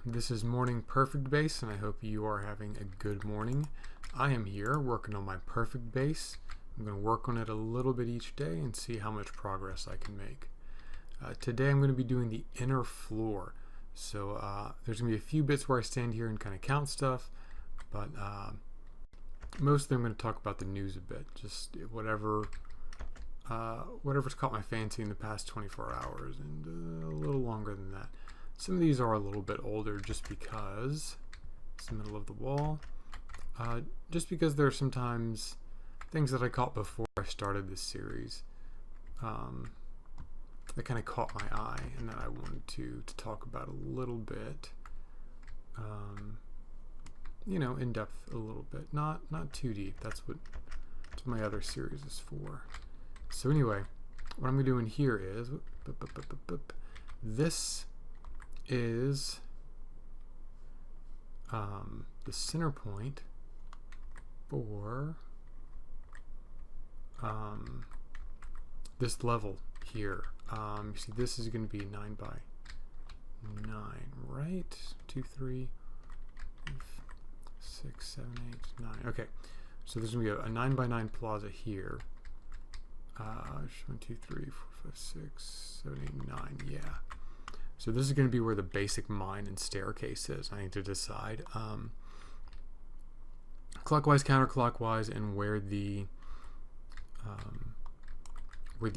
This is Morning Perfect Base, and I hope you are having a good morning. I am here working on my perfect base. I'm going to work on it a little bit each day and see how much progress I can make. Today I'm going to be doing the inner floor. So there's going to be a few bits where I stand here and kind of count stuff, but mostly I'm going to talk about the news a bit, just whatever's caught my fancy in the past 24 hours and a little longer than that. Some of these are a little bit older just because it's the middle of the wall. Just because there are sometimes things that I caught before I started this series that kind of caught my eye and that I wanted to talk about a little bit. In depth a little bit. Not too deep. That's what my other series is for. So anyway, what I'm doing here is this is the center point for this level here. You see this is going to be 9 by 9, right? 2, 3, 6, 7, 8, 9. Okay, so there's going to be a 9 by 9 plaza here. 1, 2, 3, 4, 5, 6, 7, 8, 9. Yeah. So this is going to be where the basic mine and staircase is. I need to decide clockwise, counterclockwise, and where the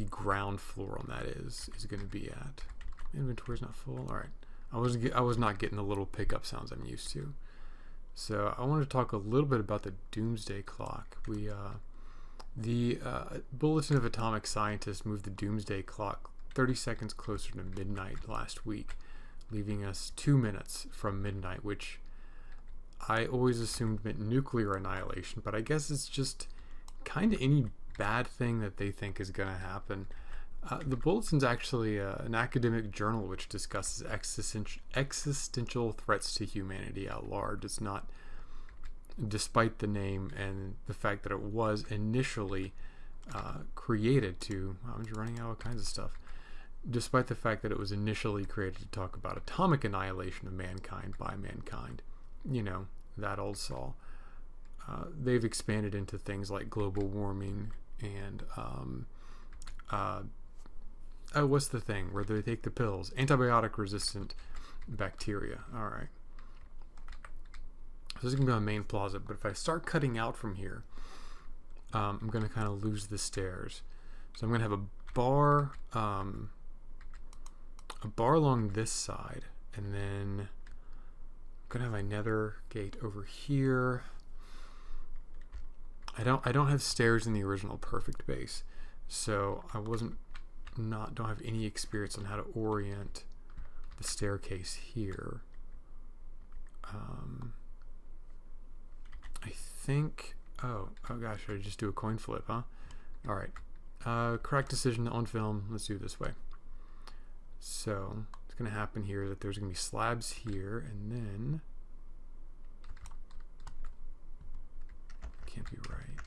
ground floor on that is going to be at. Inventory's not full. All right. I was not getting the little pickup sounds I'm used to. So I want to talk a little bit about the Doomsday Clock. The Bulletin of Atomic Scientists moved the Doomsday Clock 30 seconds closer to midnight last week, leaving us 2 minutes from midnight, which I always assumed meant nuclear annihilation, but I guess it's just kind of any bad thing that they think is going to happen. The Bulletin's actually an academic journal which discusses existential threats to humanity at large. It's not, despite the name and the fact that it was initially created to, I'm just running out of kinds of stuff. Despite the fact that it was initially created to talk about atomic annihilation of mankind by mankind, that old saw. They've expanded into things like global warming and what's the thing where they take the pills? Antibiotic resistant bacteria. All right. So this is going to be my main plaza, but if I start cutting out from here, I'm going to kind of lose the stairs. So I'm going to have a bar along this side, and then I'm going to have my nether gate over here. I don't have stairs in the original perfect base, so I don't have any experience on how to orient the staircase here. I think, oh gosh, should I just do a coin flip, huh? All right, correct decision on film. Let's do it this way. So it's going to happen here that there's going to be slabs here, and then can't be right.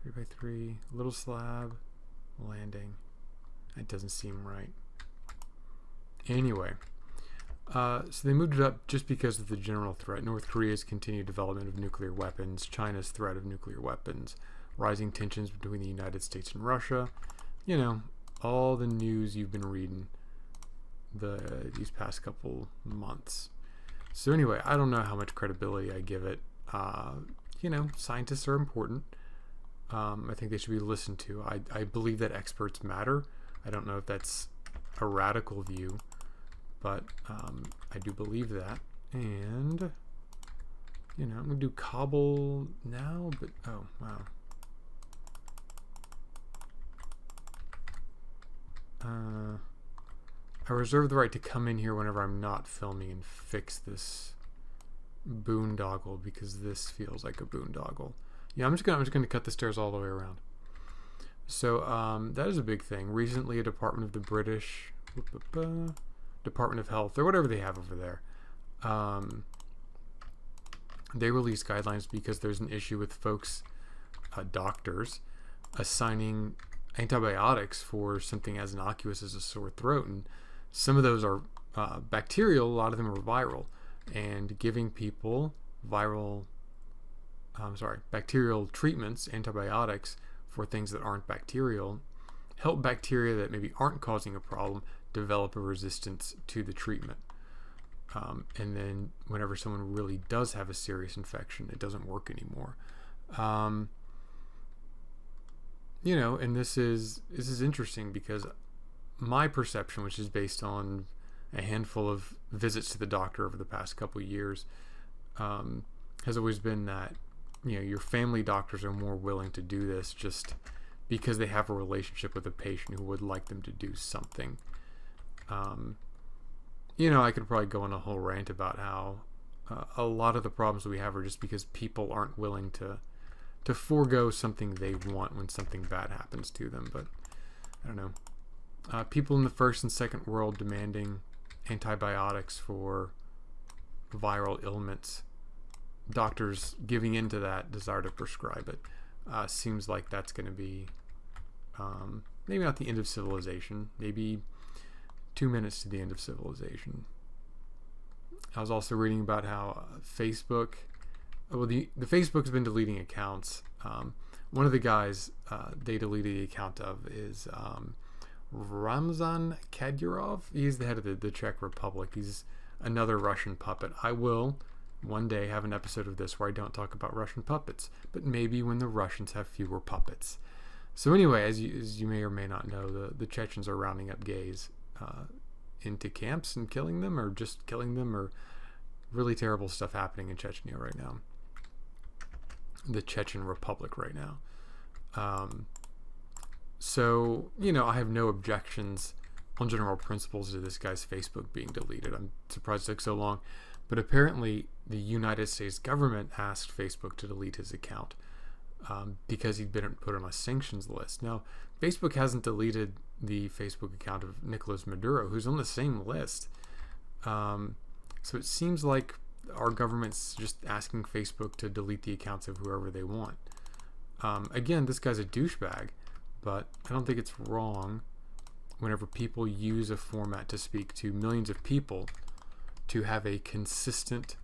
3 by 3, little slab, landing. That doesn't seem right. Anyway, so they moved it up just because of the general threat. North Korea's continued development of nuclear weapons, China's threat of nuclear weapons, rising tensions between the United States and Russia. All the news you've been reading these past couple months. So anyway, I don't know how much credibility I give it. Scientists are important. I think they should be listened to. I believe that experts matter. I don't know if that's a radical view, but I do believe that. And I'm gonna do cobble now, but oh wow. I reserve the right to come in here whenever I'm not filming and fix this boondoggle, because this feels like a boondoggle. Yeah, I'm just gonna cut the stairs all the way around. So that is a big thing. Recently, a Department of the British Department of Health, or whatever they have over there, they released guidelines because there's an issue with folks, doctors, assigning antibiotics for something as innocuous as a sore throat, and some of those are bacterial, a lot of them are viral, and giving people bacterial treatments, antibiotics for things that aren't bacterial, help bacteria that maybe aren't causing a problem develop a resistance to the treatment. And then whenever someone really does have a serious infection, it doesn't work anymore. And this is interesting because my perception, which is based on a handful of visits to the doctor over the past couple of years, has always been that your family doctors are more willing to do this just because they have a relationship with a patient who would like them to do something. I could probably go on a whole rant about how a lot of the problems we have are just because people aren't willing to forego something they want when something bad happens to them. But I don't know. People in the first and second world demanding antibiotics for viral ailments, doctors giving into that desire to prescribe it, seems like that's going to be maybe not the end of civilization, maybe 2 minutes to the end of civilization. I was also reading about how Facebook, the Facebook's been deleting accounts. One of the guys they deleted the account of is Ramzan Kadyrov. He's the head of the Czech Republic. He's another Russian puppet. I will one day have an episode of this where I don't talk about Russian puppets, but maybe when the Russians have fewer puppets. So anyway, as you may or may not know, the Chechens are rounding up gays into camps and killing them, or just killing them, or really terrible stuff happening in Chechnya right now. The Chechen Republic right now. So, I have no objections on general principles to this guy's Facebook being deleted. I'm surprised it took so long. But apparently, the United States government asked Facebook to delete his account because he'd been put on a sanctions list. Now, Facebook hasn't deleted the Facebook account of Nicolas Maduro, who's on the same list. So it seems like our government's just asking Facebook to delete the accounts of whoever they want. Again, this guy's a douchebag, but I don't think it's wrong whenever people use a format to speak to millions of people to have a consistent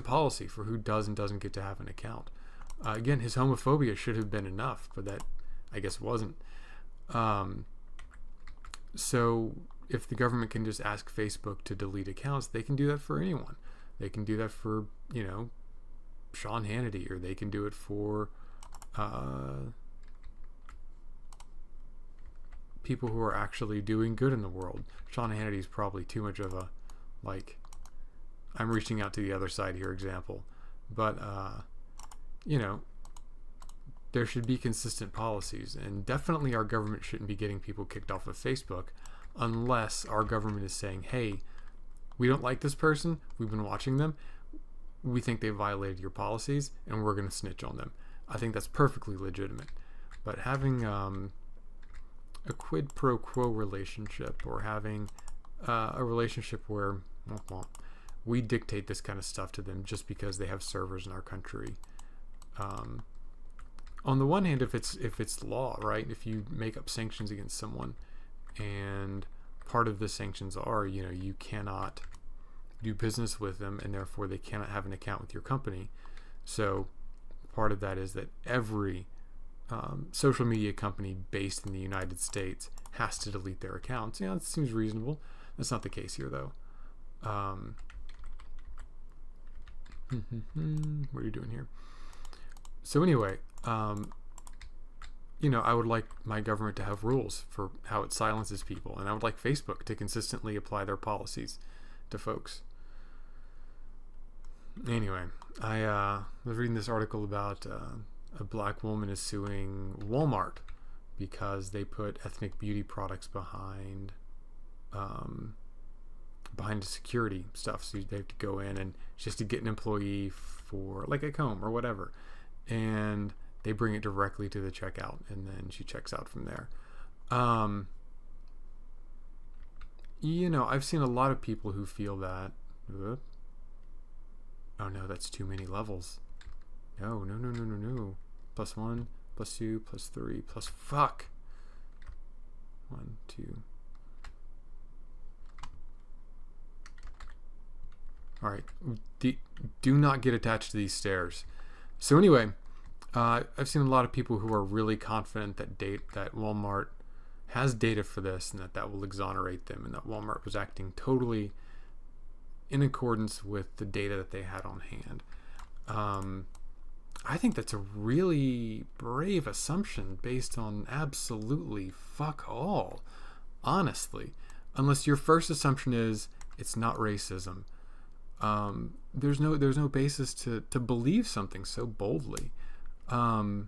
policy for who does and doesn't get to have an account. Again, his homophobia should have been enough, but that I guess wasn't. So if the government can just ask Facebook to delete accounts, they can do that for anyone. They can do that for, Sean Hannity, or they can do it for people who are actually doing good in the world. Sean Hannity is probably too much of a, I'm reaching out to the other side here example. But, there should be consistent policies, and definitely our government shouldn't be getting people kicked off of Facebook unless our government is saying, hey, we don't like this person, we've been watching them, we think they violated your policies, and we're going to snitch on them. I think that's perfectly legitimate. But having a quid pro quo relationship, or having a relationship where we dictate this kind of stuff to them just because they have servers in our country. On the one hand, if it's law, right? If you make up sanctions against someone, and part of the sanctions are, you cannot do business with them, and therefore they cannot have an account with your company. So part of that is that every social media company based in the United States has to delete their accounts. That seems reasonable. That's not the case here, though. What are you doing here? So anyway, I would like my government to have rules for how it silences people, and I would like Facebook to consistently apply their policies to folks. Anyway, I was reading this article about a black woman is suing Walmart because they put ethnic beauty products behind the security stuff. So they have to go in, and she has to get an employee for like a comb or whatever, and they bring it directly to the checkout, and then she checks out from there. I've seen a lot of people who feel that, oh no, that's too many levels. No. +1, +2, +3, fuck. 1, 2. All right. Do not get attached to these stairs. So anyway, I've seen a lot of people who are really confident that Walmart has data for this and that will exonerate them, and that Walmart was acting totally in accordance with the data that they had on hand. I think that's a really brave assumption based on absolutely fuck all, honestly. Unless your first assumption is it's not racism. There's no basis to believe something so boldly. The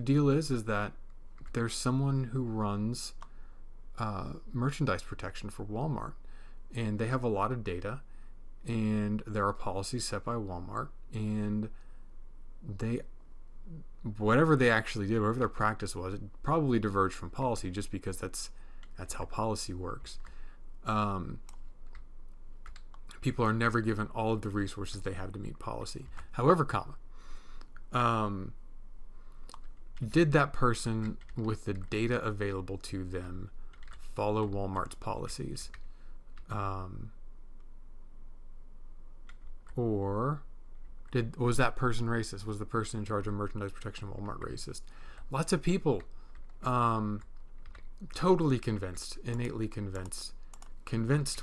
deal is that there's someone who runs merchandise protection for Walmart, and they have a lot of data, and there are policies set by Walmart, and whatever they actually did, whatever their practice was, it probably diverged from policy, just because that's how policy works. People are never given all of the resources they have to meet policy. However, did that person with the data available to them follow Walmart's policies? Or was that person racist? Was the person in charge of merchandise protection at Walmart racist? Lots of people totally convinced, innately convinced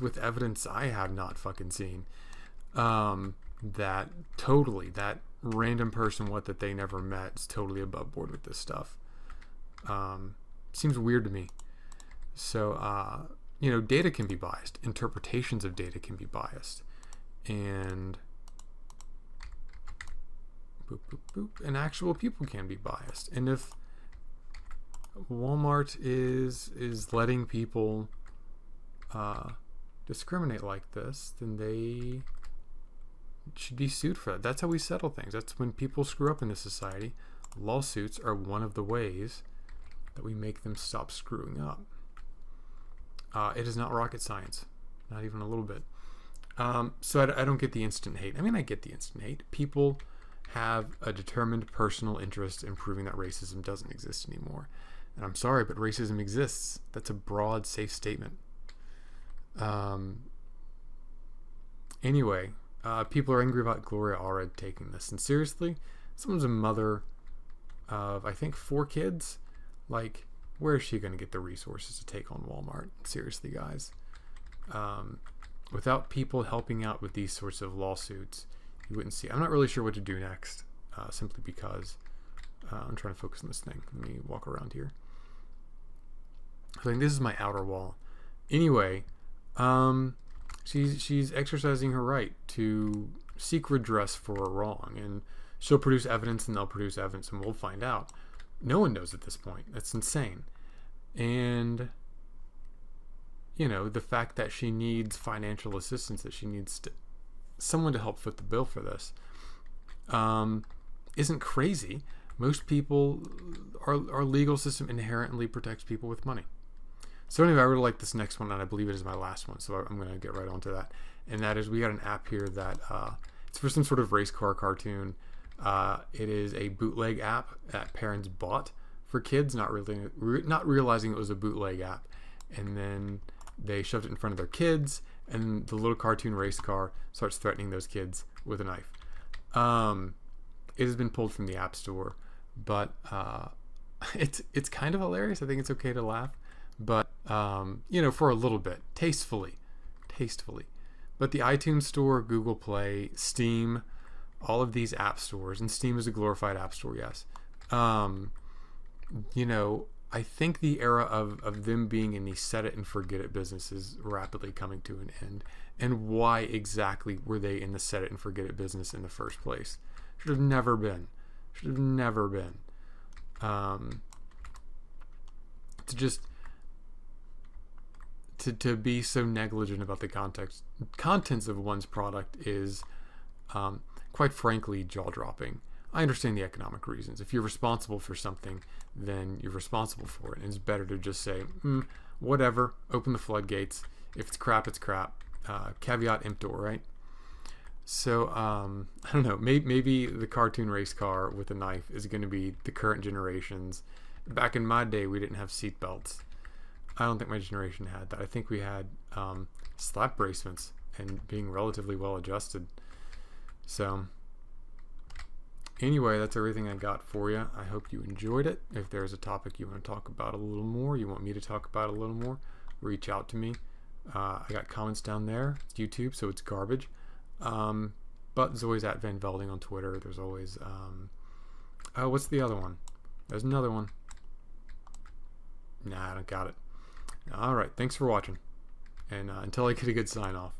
with evidence I have not fucking seen, that random person that they never met is totally above board with this stuff. Seems weird to me. So, data can be biased. Interpretations of data can be biased. And and actual people can be biased. And if Walmart is letting people discriminate like this, then they should be sued for that. That's how we settle things. That's when people screw up in this society. Lawsuits are one of the ways that we make them stop screwing up. It is not rocket science, not even a little bit. So I don't get the instant hate. I mean, I get the instant hate. People have a determined personal interest in proving that racism doesn't exist anymore. And I'm sorry, but racism exists. That's a broad, safe statement. Anyway, people are angry about Gloria Allred taking this. And seriously, someone's a mother of, I think, 4 kids. Like, where is she going to get the resources to take on Walmart? Seriously, guys. Without people helping out with these sorts of lawsuits, you wouldn't see. I'm not really sure what to do next, simply because I'm trying to focus on this thing. Let me walk around here. I think this is my outer wall. Anyway, she's exercising her right to seek redress for a wrong, and she'll produce evidence, and they'll produce evidence, and we'll find out. No one knows at this point. That's insane. And the fact that she needs financial assistance, that she needs someone to help foot the bill for this, isn't crazy. Most people, our legal system inherently protects people with money. So anyway, I really like this next one, and I believe it is my last one, so I'm going to get right onto that. And that is, we got an app here that it's for some sort of race car cartoon. It is a bootleg app that parents bought for kids, not realizing it was a bootleg app, and then they shoved it in front of their kids, and the little cartoon race car starts threatening those kids with a knife. It has been pulled from the App Store, but it's kind of hilarious. I think it's okay to laugh, but for a little bit, tastefully. But the iTunes Store, Google Play, Steam, all of these app stores, and Steam is a glorified app store, yes. I think the era of them being in the set it and forget it business is rapidly coming to an end. And why exactly were they in the set it and forget it business in the first place? Should have never been. To be so negligent about the contents of one's product is, quite frankly, jaw-dropping. I understand the economic reasons. If you're responsible for something, then you're responsible for it. And it's better to just say, whatever, open the floodgates. If it's crap, it's crap. Caveat emptor, right? So, I don't know. Maybe the cartoon race car with a knife is going to be the current generation's. Back in my day, we didn't have seat belts. I don't think my generation had that. I think we had slap bracelets and being relatively well adjusted. So anyway, that's everything I got for you. I hope you enjoyed it. If there's a topic you want to talk about a little more, you want me to talk about a little more, reach out to me. I got comments down there. It's YouTube, so it's garbage. But there's always at Van Velding on Twitter. There's always what's the other one? There's another one. Nah, I don't got it. All right, thanks for watching. And until I get a good sign off.